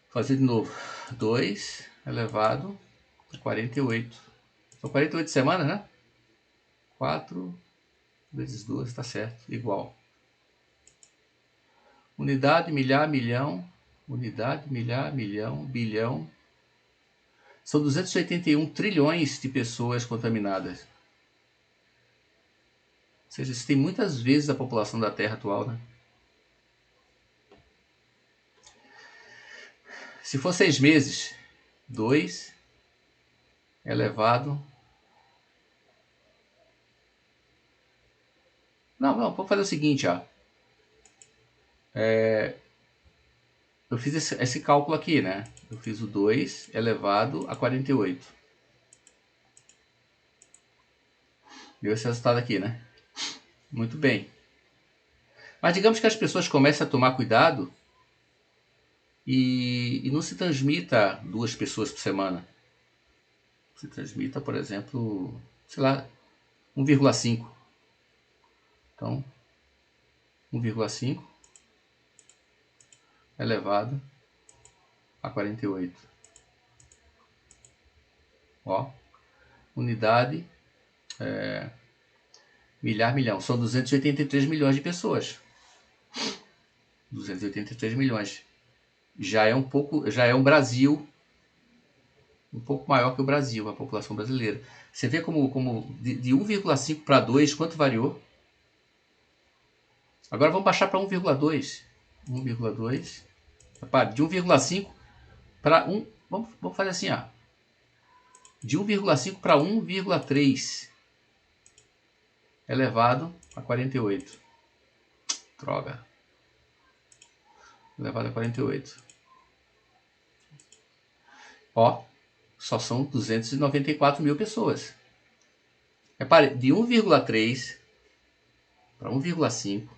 Fazer de novo. 2 elevado a 48. São 48 semanas, né? 4 vezes 2, tá certo. Igual. Unidade, milhar, milhão. Unidade, milhar, milhão, bilhão. São 281 trilhões de pessoas contaminadas. Ou seja, isso tem muitas vezes a população da Terra atual, né? Se for 6 meses, 2 elevado... Não, vamos fazer o seguinte, ó. Eu fiz esse cálculo aqui, né? Eu fiz o 2 elevado a 48. Deu esse resultado aqui, né? Muito bem. Mas digamos que as pessoas comecem a tomar cuidado e não se transmita 2 pessoas por semana. Se transmita, por exemplo, sei lá, 1,5. Então, 1,5 elevado a 48. Ó, unidade, milhar, milhão. São 283 milhões de pessoas. 283 milhões. Já é um Brasil um pouco maior que o Brasil, a população brasileira. Você vê como de 1,5 para 2, quanto variou? Agora vamos baixar para 1,2. 1,2. Repare, de 1,5 para 1. Vamos fazer assim, ó. De 1,5 para 1,3 elevado a 48. Droga. Elevado a 48. Ó, só são 294 mil pessoas. Repare, de 1,3 para 1,5.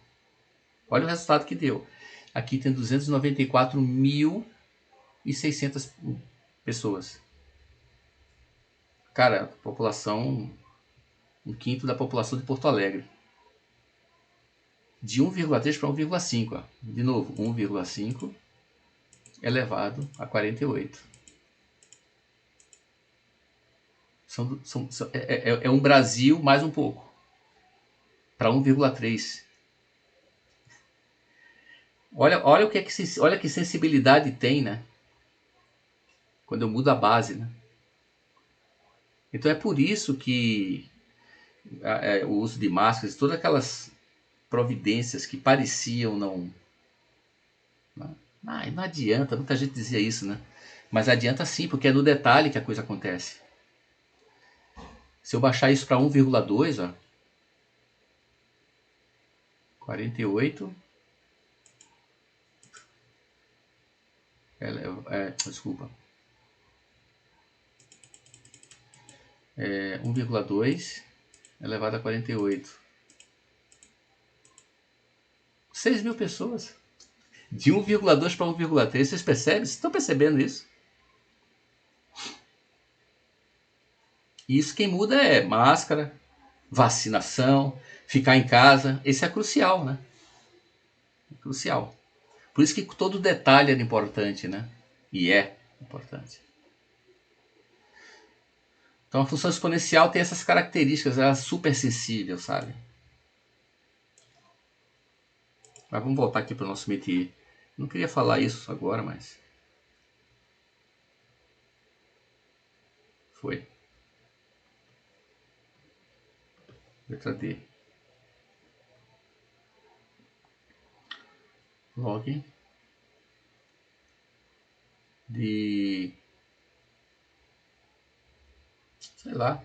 Olha o resultado que deu. Aqui tem 294.600 pessoas. Cara, população, um quinto da população de Porto Alegre. De 1,3 para 1,5. De novo, 1,5 elevado a 48. É um Brasil mais um pouco. Para 1,3. Olha o que é que, olha que sensibilidade tem, né? Quando eu mudo a base, né? Então é por isso que o uso de máscaras, todas aquelas providências que pareciam não adianta, muita gente dizia isso, né? Mas adianta sim, porque é no detalhe que a coisa acontece. Se eu baixar isso para 1,2, ó, 48, desculpa, 1,2 elevado a 48. 6 mil pessoas. De 1,2 para 1,3, vocês percebem? Vocês estão percebendo isso? Isso quem muda é máscara, vacinação, ficar em casa. Esse é crucial, né? É crucial. Por isso que todo detalhe era importante, né? E é importante. Então a função exponencial tem essas características, ela é super sensível, sabe? Mas vamos voltar aqui para o nosso métier. Não queria falar isso agora, mas foi. Letra D. Log de, sei lá,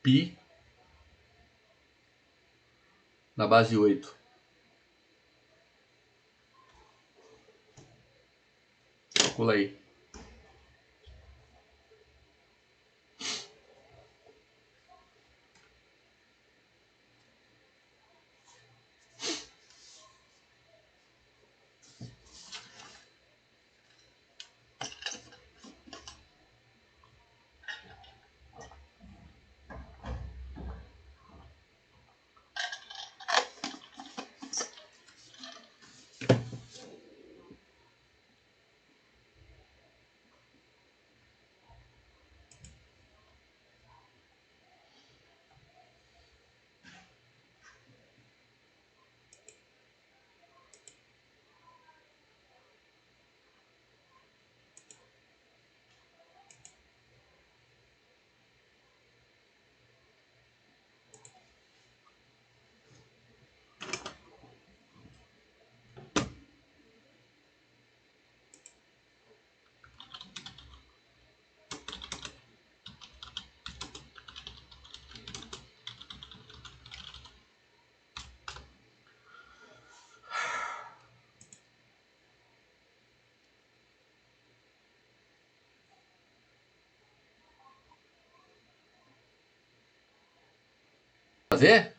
pi na base 8. Calcula aí. Fazer?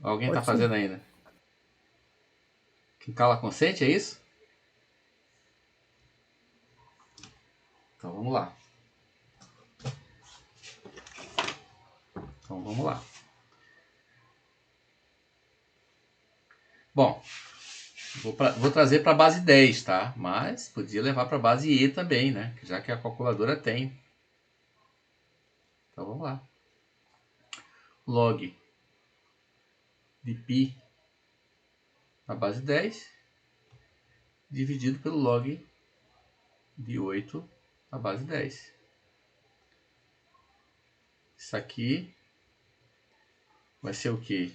Alguém está Pode sim. fazendo ainda? Quem cala consente, é isso? Então vamos lá. Bom, vou trazer para a base 10, tá? Mas podia levar para a base E também, né? Já que a calculadora tem. Então vamos lá. Log de π na base 10 dividido pelo log de 8 na base 10. Isso aqui vai ser o quê?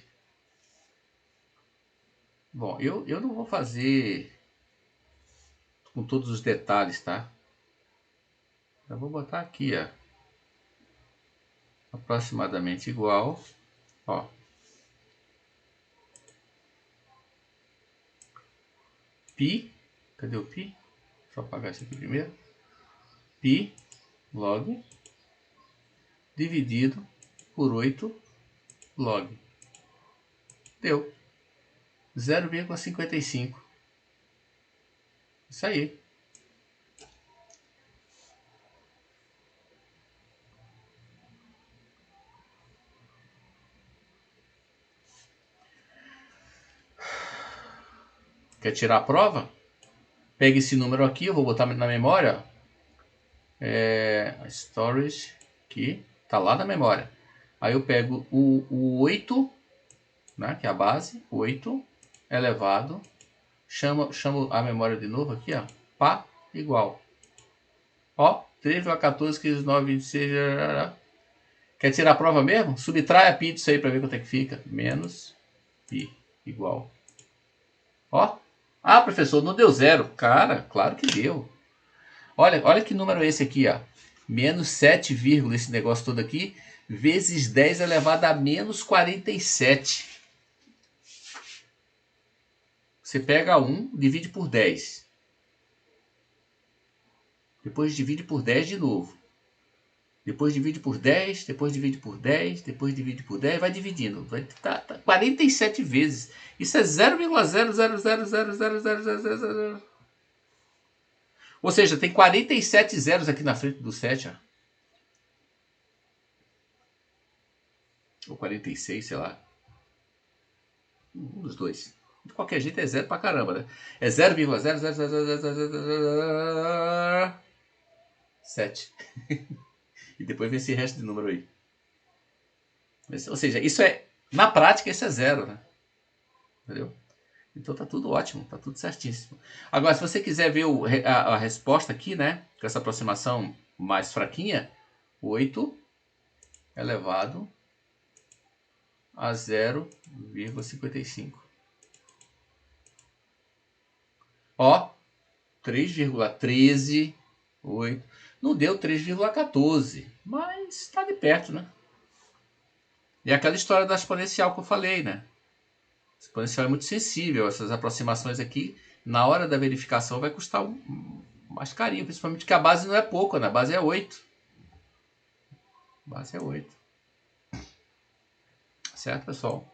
Bom, eu não vou fazer com todos os detalhes, tá? Eu vou botar aqui, ó, aproximadamente igual, ó, π, cadê o π? Deixa eu apagar isso aqui primeiro. Π log dividido por 8 log. Deu 0,55. Isso aí. Quer tirar a prova? Pega esse número aqui, eu vou botar na memória. Storage, aqui, tá lá na memória. Aí eu pego o 8, né, que é a base, 8 elevado, chamo a memória de novo aqui, ó, pá, igual. Ó, 3,14,926. Quer tirar a prova mesmo? Subtrai a pi disso aí para ver quanto é que fica. Menos pi igual. Ó. Ah, professor, não deu zero. Cara, claro que deu. Olha que número é esse aqui, ó. Menos 7, esse negócio todo aqui, vezes 10 elevado a menos 47. Você pega 1, divide por 10. Depois divide por 10 de novo. Depois divide por 10, depois divide por 10, depois divide por 10, vai dividindo. Vai tá 47 vezes. Isso é 0,0000000. Ou seja, tem 47 zeros aqui na frente do 7, ó. Ou 46, sei lá. Um dos dois. De qualquer jeito é zero pra caramba, né? É 0,00007. E depois vem esse resto de número aí. Ou seja, isso é... Na prática, isso é zero, né? Entendeu? Então tá tudo ótimo, tá tudo certíssimo. Agora, se você quiser ver a resposta aqui, né? Com essa aproximação mais fraquinha, 8 elevado a 0,55. Ó, 3,13,8. Não deu 3,14, mas está de perto, né? E aquela história da exponencial que eu falei, né? A exponencial é muito sensível. Essas aproximações aqui, na hora da verificação, vai custar mais carinho. Principalmente que a base não é pouco, né? A base é 8. A base é 8. Certo, pessoal?